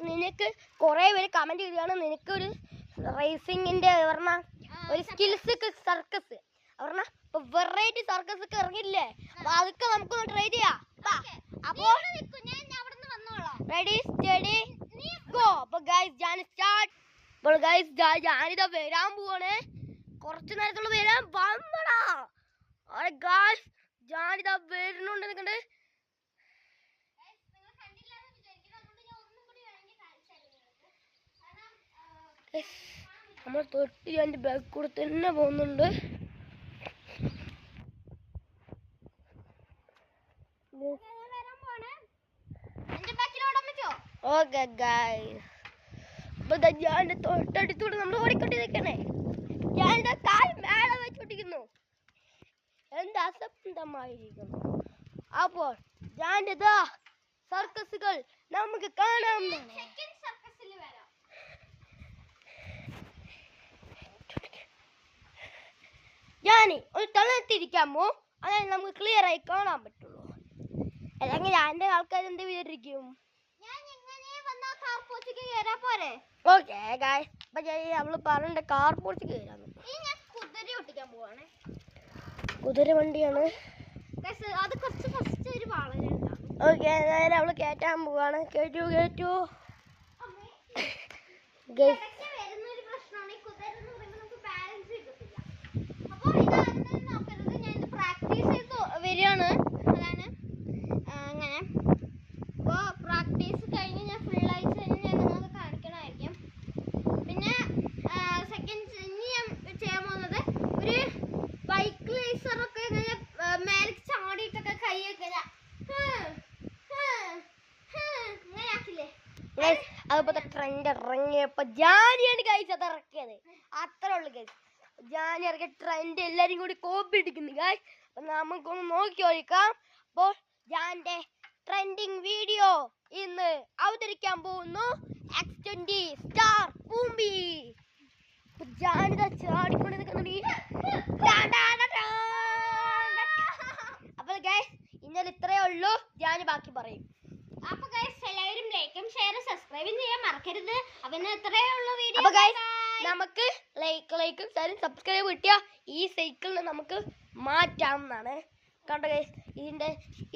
നിനക്ക് കുറെ പേര് കമന്റ് ചെയ്താണ് നിനക്കൊരു റേസിംഗിന്റെ പറഞ്ഞ ഒരു സ്കിൽസ് സർക്കസ് പറഞ്ഞ ഇപ്പൊ വെറൈറ്റി സർക്കസ് ഒക്കെ ഇറങ്ങില്ലേ അപ്പൊ അതൊക്കെ നമുക്ക് ട്രൈ ചെയ്യാം. അപ്പൊ റെഡി സ്റ്റഡി ഗോ. അപ്പൊ ഗൈസ് ഞാൻ സ്റ്റാർട്ട്. അപ്പോൾ ഗൈസ് ഞാനിതാ വരാൻ പോവാണ്. കുറച്ചു നേരത്തുള്ള വരാൻ വന്നടാ. ഗൈസ് ഞാനിതാ വരുന്നുണ്ട്. നിൽക്കണ്ട് നമ്മൾ തൊട്ട് എൻ്റെ ബാക്ക് കൂടെ തന്നെ പോകുന്നുണ്ട്. ഓക്കെ ഗൈസ് അപ്പോൾ ഞാൻ തൊട്ടടുത്തൂടെ നമ്മൾ ഓടിക്കൊണ്ടിരിക്കണേ. ഞാൻ കാൽ മേലെ വെച്ചോണ്ടിരിക്കുന്നു. എന്താ അസംബന്ധമായിരിക്കുന്നു. അപ്പോൾ ഞാൻ സർക്കസുകൾ നമുക്ക് കാണാം. ഞാൻ ഒരു തളർത്തിരിക്കാമോ അതായത് നമുക്ക് ക്ലിയർ ആയി കാണാൻ പറ്റുള്ളൂ. അല്ലെങ്കിൽ എൻ്റെ ആൾക്കാർ എന്ത് വിചാരിക്കും. ഓക്കെ ഗായ്സ് അപ്പൊ നമ്മള് പറഞ്ഞ കാർ പോർച്ച് കയറാന്ന്. കുതിര വണ്ടിയാണ്. ഓക്കെ നേരെ അവള് കയറ്റാൻ പോവാണ്. കേറ്റു വരികയാണ്. അതാണ് അങ്ങനെ അപ്പോൾ പ്രാക്ടീസ് കഴിഞ്ഞ് ഞാൻ ഫുൾ ആയിട്ട് കഴിഞ്ഞ് ഞാൻ നിങ്ങൾക്ക് കാണിക്കണമായിരിക്കും. പിന്നെ സെക്കൻഡ് ഇനി ഞാൻ ചെയ്യാൻ പോകുന്നത് ഒരു ബൈക്ക് റേസറൊക്കെ ഇങ്ങനെ മേലെ ചാടിയിട്ടൊക്കെ കൈയൊക്കെ അങ്ങനെ ആക്കില്ലേ. അതുപോലെ ട്രെൻഡ് ഇറങ്ങിയപ്പോ ജാനിയാണ് ഗൈസ് അത് ഇറക്കിയത്. അത്രേ ഉള്ളു ഗൈസ്. ജാനി ഇറക്കിയ ട്രെൻഡ് എല്ലാരും കൂടി കോപ്പി അടിക്കുന്നു ഗൈസ്. അപ്പൊ നമുക്കൊന്ന് നോക്കി നോക്കാം. അപ്പോൾ ജാന്റെ ട്രെൻഡിങ് വീഡിയോ ഇന്ന് അവതരിക്കാൻ പോകുന്നു. X20 star പൂമ്പി. ജാനിത ചാടിക്കൊണ്ട് നിൽക്കുന്നുണ്ട്. അപ്പോൾ ഗൈസ് ഇന്നലെ ഇത്രയേ ഉള്ളൂ. ജാനി ബാക്കി പറയും. അപ്പൊ ഗൈസ് എല്ലാവരും ലൈക്കും ഷെയറും സബ്സ്ക്രൈബും ചെയ്യാൻ മറക്കരുത്. അപ്പൊ ഇന്ന് ഇത്രയേ ഉള്ളൂ വീഡിയോ. അപ്പൊ ഗൈസ് നമുക്ക് ലൈക്കും ഷെയറും സബ്സ്ക്രൈബ് കിട്ടിയ ഈ സൈക്കിളിനെ നമുക്ക് മാറ്റാവുന്നതാണ്. കണ്ടോ ഗൈസ്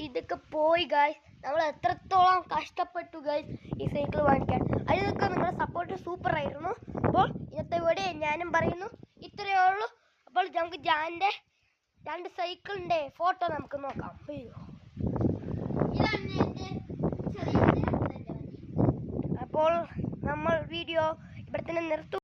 ഇതൊക്കെ പോയി ഗൈസ്. നമ്മൾ എത്രത്തോളം കഷ്ടപ്പെട്ടു ഗൈസ് ഈ സൈക്കിൾ വാങ്ങിക്കാൻ. അതിനൊക്കെ നിങ്ങളുടെ സപ്പോർട്ട് സൂപ്പർ ആയിരുന്നു. അപ്പോൾ ഇന്നത്തെ വീഡിയോ ഞാനും പറയുന്നു ഇത്രയേ ഉള്ളൂ. അപ്പോൾ നമുക്ക് ജാൻ്റെ 2 സൈക്കിളിൻ്റെ ഫോട്ടോ നമുക്ക് നോക്കാം. അപ്പോൾ നമ്മൾ വീഡിയോ ഇവിടെ തന്നെ നിർത്തും.